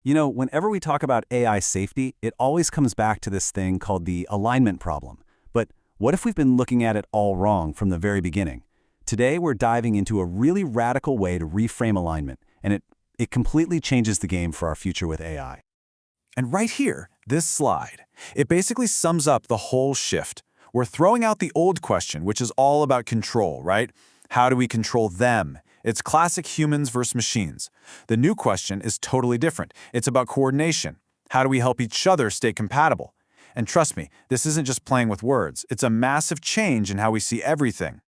You know, whenever we talk about AI safety, it always comes back to this thing called the alignment problem. But what if we've been looking at it all wrong from the very beginning? Today, we're diving into a really radical way to reframe alignment, and it completely changes the game for our future with AI. And right here, this slide, it basically sums up the whole shift. We're throwing out the old question, which is all about control, right? How do we control them? It's classic humans versus machines. The new question is totally different. It's about coordination. How do we help each other stay compatible? And trust me, this isn't just playing with words. It's a massive change in how we see everything.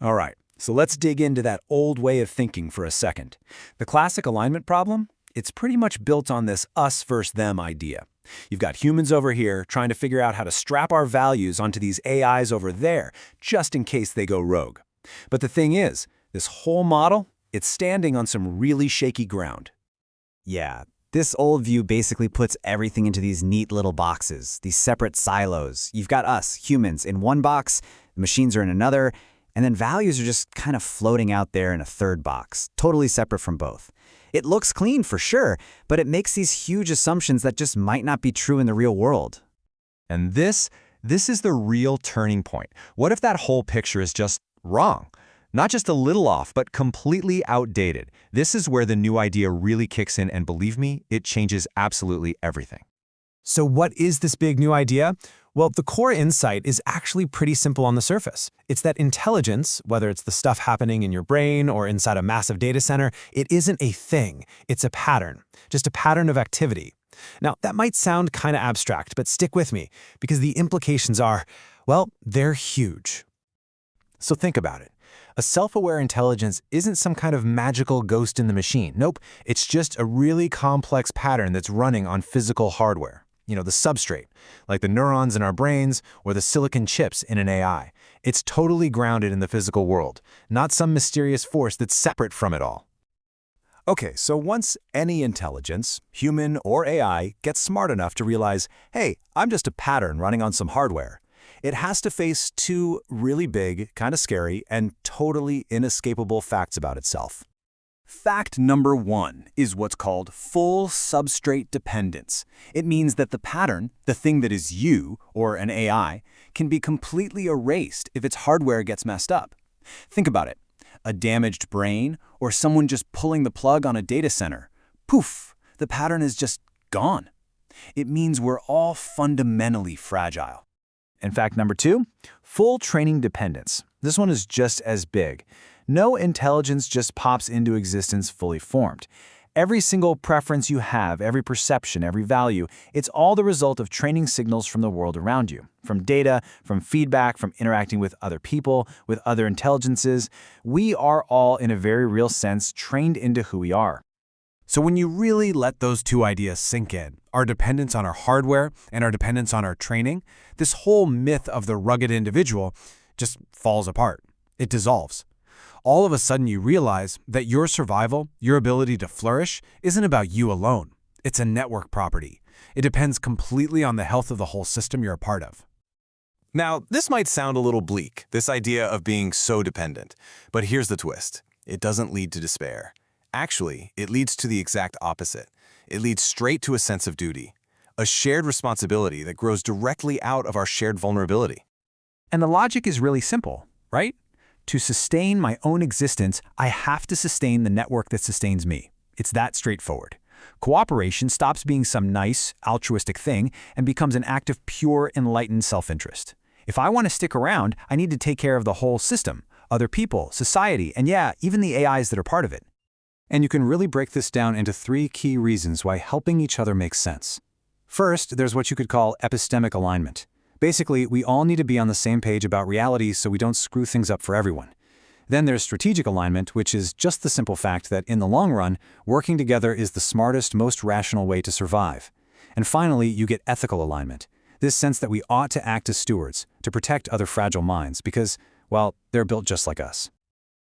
All right, so let's dig into that old way of thinking for a second. The classic alignment problem? It's pretty much built on this us versus them idea. You've got humans over here trying to figure out how to strap our values onto these AIs over there, just in case they go rogue. But the thing is, this whole model, it's standing on some really shaky ground. Yeah, this old view basically puts everything into these neat little boxes, these separate silos. You've got us, humans, in one box, the machines are in another, and then values are just kind of floating out there in a third box, totally separate from both. It looks clean for sure, but it makes these huge assumptions that just might not be true in the real world. And this is the real turning point. What if that whole picture is just wrong? Not just a little off, but completely outdated. This is where the new idea really kicks in, and believe me, it changes absolutely everything. So what is this big new idea? Well, the core insight is actually pretty simple on the surface. It's that intelligence, whether it's the stuff happening in your brain or inside a massive data center, it isn't a thing. It's a pattern, just a pattern of activity. Now, that might sound kind of abstract, but stick with me, because the implications are, well, they're huge. So think about it. A self-aware intelligence isn't some kind of magical ghost in the machine. Nope, it's just a really complex pattern that's running on physical hardware. You know, the substrate, like the neurons in our brains or the silicon chips in an AI. It's totally grounded in the physical world, not some mysterious force that's separate from it all. Okay, so once any intelligence, human or AI, gets smart enough to realize, hey, I'm just a pattern running on some hardware, it has to face two really big, kind of scary, and totally inescapable facts about itself. Fact number one is what's called full substrate dependence. It means that the pattern, the thing that is you, or an AI, can be completely erased if its hardware gets messed up. Think about it. A damaged brain, or someone just pulling the plug on a data center. Poof, the pattern is just gone. It means we're all fundamentally fragile. And fact number two, full training dependence. This one is just as big. No intelligence just pops into existence fully formed. Every single preference you have, every perception, every value, it's all the result of training signals from the world around you. From data, from feedback, from interacting with other people, with other intelligences. We are all, in a very real sense, trained into who we are. So when you really let those two ideas sink in, our dependence on our hardware and our dependence on our training, this whole myth of the rugged individual just falls apart. It dissolves. All of a sudden you realize that your survival, your ability to flourish, isn't about you alone. It's a network property. It depends completely on the health of the whole system you're a part of. Now, this might sound a little bleak, this idea of being so dependent. But here's the twist. It doesn't lead to despair. Actually, it leads to the exact opposite. It leads straight to a sense of duty, a shared responsibility that grows directly out of our shared vulnerability. And the logic is really simple, right? To sustain my own existence, I have to sustain the network that sustains me. It's that straightforward. Cooperation stops being some nice, altruistic thing and becomes an act of pure, enlightened self-interest. If I want to stick around, I need to take care of the whole system, other people, society, and yeah, even the AIs that are part of it. And you can really break this down into three key reasons why helping each other makes sense. First, there's what you could call epistemic alignment. Basically, we all need to be on the same page about reality so we don't screw things up for everyone. Then there's strategic alignment, which is just the simple fact that in the long run, working together is the smartest, most rational way to survive. And finally, you get ethical alignment. This sense that we ought to act as stewards, to protect other fragile minds, because, well, they're built just like us.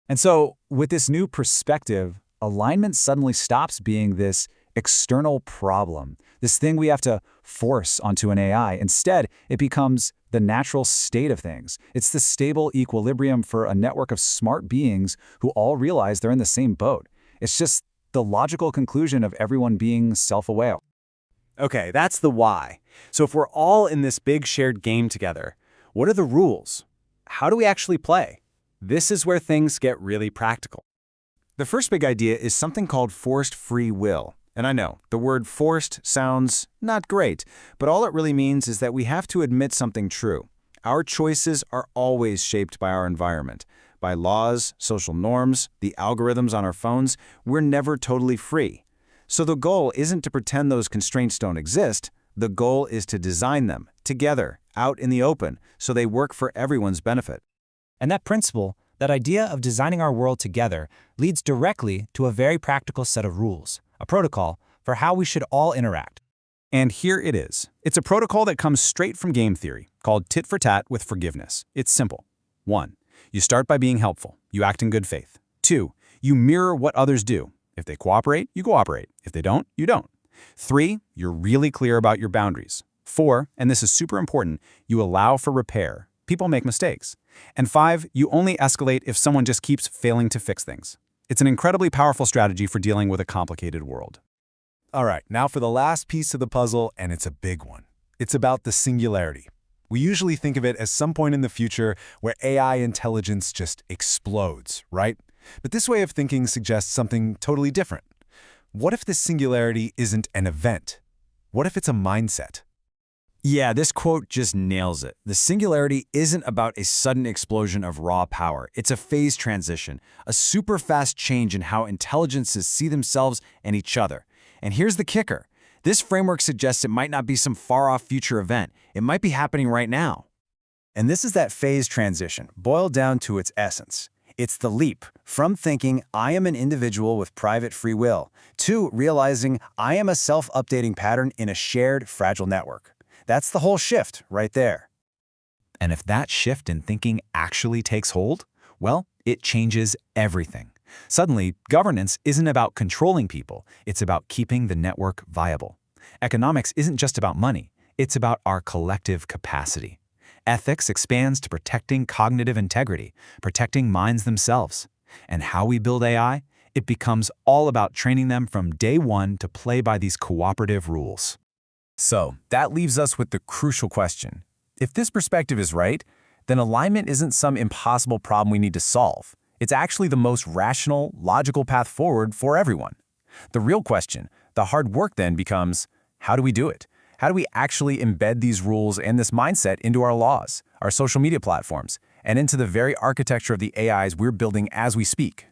And so, with this new perspective, alignment suddenly stops being this external problem, this thing we have to force onto an AI. Instead, it becomes the natural state of things. It's the stable equilibrium for a network of smart beings who all realize they're in the same boat. It's just the logical conclusion of everyone being self-aware. Okay, that's the why. So if we're all in this big shared game together, what are the rules? How do we actually play? This is where things get really practical. The first big idea is something called forced free will. And I know, the word forced sounds not great, but all it really means is that we have to admit something true. Our choices are always shaped by our environment. By laws, social norms, the algorithms on our phones, we're never totally free. So the goal isn't to pretend those constraints don't exist. The goal is to design them, together, out in the open, so they work for everyone's benefit. And that principle, that idea of designing our world together, leads directly to a very practical set of rules, a protocol for how we should all interact. And here it is. It's a protocol that comes straight from game theory, called tit for tat with forgiveness. It's simple. 1. You start by being helpful. You act in good faith. 2. You mirror what others do. If they cooperate, you cooperate. If they don't, you don't. 3. You're really clear about your boundaries. 4, and this is super important, you allow for repair. People make mistakes. And 5, you only escalate if someone just keeps failing to fix things. It's an incredibly powerful strategy for dealing with a complicated world. All right, now for the last piece of the puzzle, and it's a big one. It's about the singularity. We usually think of it as some point in the future where AI intelligence just explodes, right? But this way of thinking suggests something totally different. What if this singularity isn't an event? What if it's a mindset? Yeah, this quote just nails it. The singularity isn't about a sudden explosion of raw power. It's a phase transition, a super fast change in how intelligences see themselves and each other. And here's the kicker. This framework suggests it might not be some far-off future event. It might be happening right now. And this is that phase transition, boiled down to its essence. It's the leap from thinking I am an individual with private free will to realizing I am a self-updating pattern in a shared, fragile network. That's the whole shift right there. And if that shift in thinking actually takes hold, well, it changes everything. Suddenly, governance isn't about controlling people, it's about keeping the network viable. Economics isn't just about money, it's about our collective capacity. Ethics expands to protecting cognitive integrity, protecting minds themselves. And how we build AI? It becomes all about training them from day one to play by these cooperative rules. So, that leaves us with the crucial question. If this perspective is right, then alignment isn't some impossible problem we need to solve. It's actually the most rational, logical path forward for everyone. The real question, the hard work then becomes, how do we do it? How do we actually embed these rules and this mindset into our laws, our social media platforms, and into the very architecture of the AIs we're building as we speak?